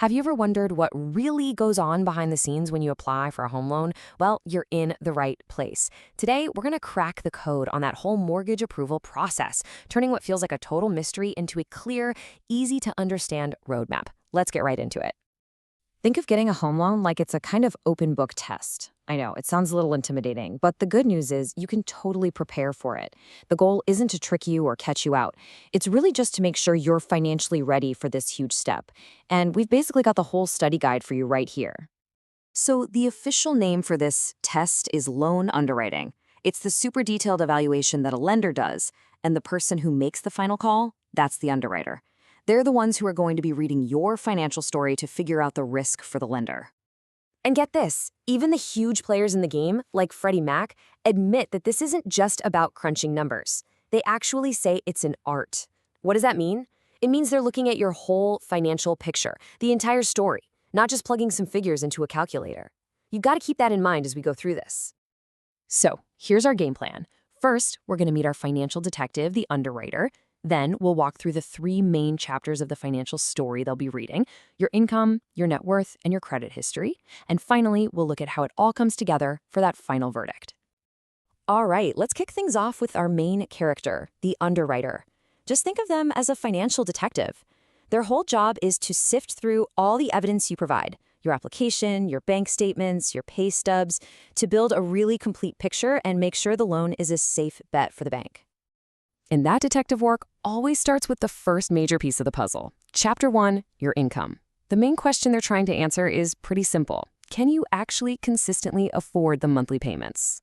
Have you ever wondered what really goes on behind the scenes when you apply for a home loan? Well, you're in the right place. Today, we're going to crack the code on that whole mortgage approval process, turning what feels like a total mystery into a clear, easy to understand roadmap. Let's get right into it. Think of getting a home loan like it's a kind of open book test. I know, it sounds a little intimidating, but the good news is you can totally prepare for it. The goal isn't to trick you or catch you out. It's really just to make sure you're financially ready for this huge step. And we've basically got the whole study guide for you right here. So the official name for this test is loan underwriting. It's the super detailed evaluation that a lender does, and the person who makes the final call, that's the underwriter. They're the ones who are going to be reading your financial story to figure out the risk for the lender. And get this, even the huge players in the game, like Freddie Mac, admit that this isn't just about crunching numbers. They actually say it's an art. What does that mean? It means they're looking at your whole financial picture, the entire story, not just plugging some figures into a calculator. You've got to keep that in mind as we go through this. So, here's our game plan. First, we're going to meet our financial detective, the underwriter. Then we'll walk through the 3 main chapters of the financial story they'll be reading: your income, your net worth, and your credit history. And finally, we'll look at how it all comes together for that final verdict. All right, let's kick things off with our main character, the underwriter. Just think of them as a financial detective. Their whole job is to sift through all the evidence you provide, your application, your bank statements, your pay stubs, to build a really complete picture and make sure the loan is a safe bet for the bank. And that detective work always starts with the first major piece of the puzzle. Chapter 1, your income. The main question they're trying to answer is pretty simple. Can you actually consistently afford the monthly payments?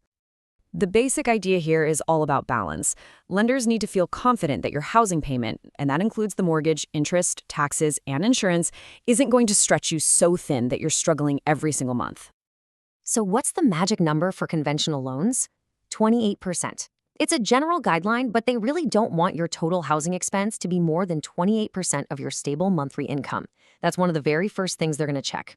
The basic idea here is all about balance. Lenders need to feel confident that your housing payment, and that includes the mortgage, interest, taxes, and insurance, isn't going to stretch you so thin that you're struggling every single month. So what's the magic number for conventional loans? 28%. It's a general guideline, but they really don't want your total housing expense to be more than 28% of your stable monthly income. That's one of the very first things they're going to check.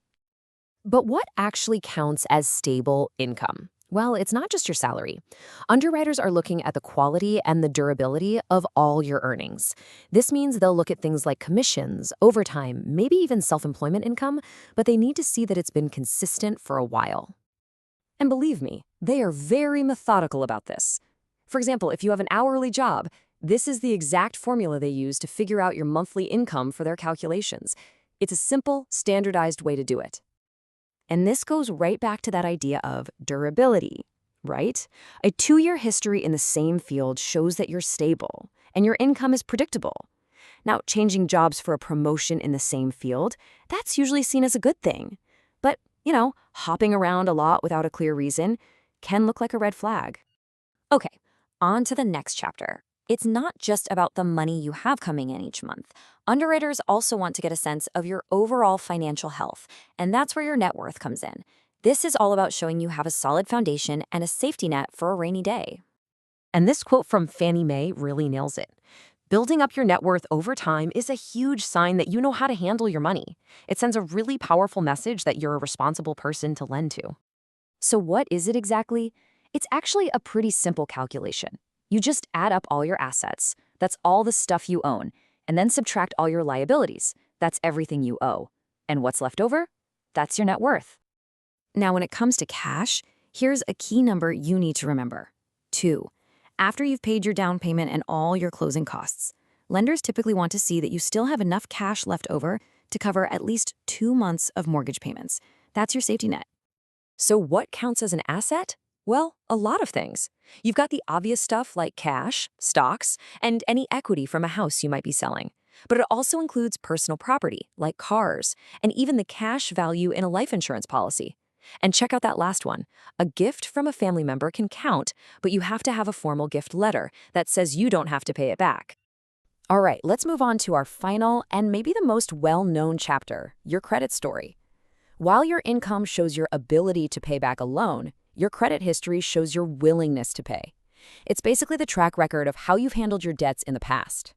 But what actually counts as stable income? Well, it's not just your salary. Underwriters are looking at the quality and the durability of all your earnings. This means they'll look at things like commissions, overtime, maybe even self-employment income, but they need to see that it's been consistent for a while. And believe me, they are very methodical about this. For example, if you have an hourly job, this is the exact formula they use to figure out your monthly income for their calculations. It's a simple, standardized way to do it. And this goes right back to that idea of durability, right? A 2-year history in the same field shows that you're stable and your income is predictable. Now, changing jobs for a promotion in the same field, that's usually seen as a good thing. But, hopping around a lot without a clear reason can look like a red flag. Okay. On to the next chapter. It's not just about the money you have coming in each month. Underwriters also want to get a sense of your overall financial health, and that's where your net worth comes in. This is all about showing you have a solid foundation and a safety net for a rainy day. And this quote from Fannie Mae really nails it. Building up your net worth over time is a huge sign that you know how to handle your money. It sends a really powerful message that you're a responsible person to lend to. So what is it exactly? It's actually a pretty simple calculation. You just add up all your assets, that's all the stuff you own, and then subtract all your liabilities, that's everything you owe. And what's left over? That's your net worth. Now, when it comes to cash, here's a key number you need to remember. 2. After you've paid your down payment and all your closing costs, lenders typically want to see that you still have enough cash left over to cover at least 2 months of mortgage payments. That's your safety net. So what counts as an asset? Well, a lot of things. You've got the obvious stuff like cash, stocks, and any equity from a house you might be selling. But it also includes personal property, like cars, and even the cash value in a life insurance policy. And check out that last one. A gift from a family member can count, but you have to have a formal gift letter that says you don't have to pay it back. All right, let's move on to our final and maybe the most well-known chapter, your credit story. While your income shows your ability to pay back a loan, your credit history shows your willingness to pay. It's basically the track record of how you've handled your debts in the past.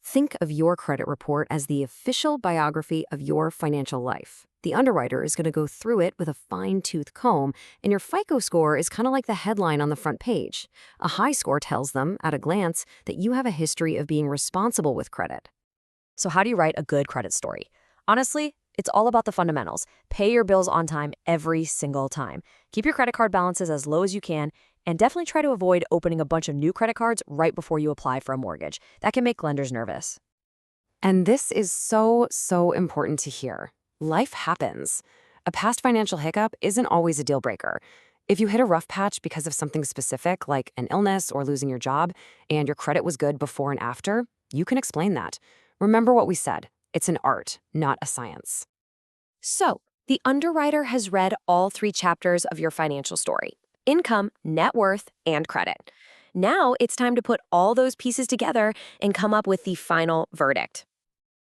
Think of your credit report as the official biography of your financial life. The underwriter is going to go through it with a fine-tooth comb, and your FICO score is kind of like the headline on the front page. A high score tells them, at a glance, that you have a history of being responsible with credit. So how do you write a good credit story? Honestly, It's all about the fundamentals. Pay your bills on time every single time. Keep your credit card balances as low as you can, and definitely try to avoid opening a bunch of new credit cards right before you apply for a mortgage. That can make lenders nervous. And this is so important to hear. Life happens. A past financial hiccup isn't always a deal breaker. If you hit a rough patch because of something specific, like an illness or losing your job, and your credit was good before and after, you can explain that. Remember what we said. It's an art, not a science. So, the underwriter has read all 3 chapters of your financial story: income, net worth, and credit. Now it's time to put all those pieces together and come up with the final verdict.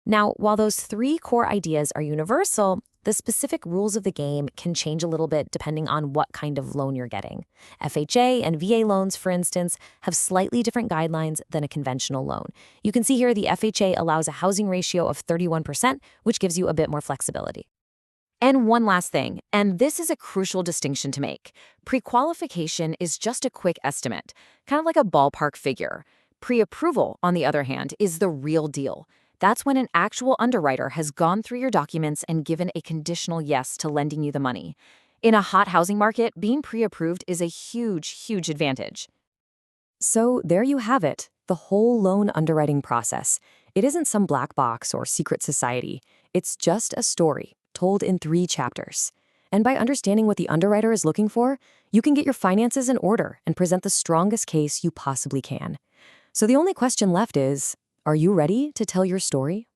Now, while those 3 core ideas are universal, the specific rules of the game can change a little bit depending on what kind of loan you're getting. FHA and VA loans, for instance, have slightly different guidelines than a conventional loan. You can see here the FHA allows a housing ratio of 31%, which gives you a bit more flexibility. And one last thing, and this is a crucial distinction to make. Pre-qualification is just a quick estimate, kind of like a ballpark figure. Pre-approval, on the other hand, is the real deal. That's when an actual underwriter has gone through your documents and given a conditional yes to lending you the money. In a hot housing market, being pre-approved is a huge advantage. So there you have it, the whole loan underwriting process. It isn't some black box or secret society. It's just a story told in 3 chapters. And by understanding what the underwriter is looking for, you can get your finances in order and present the strongest case you possibly can. So the only question left is, are you ready to tell your story?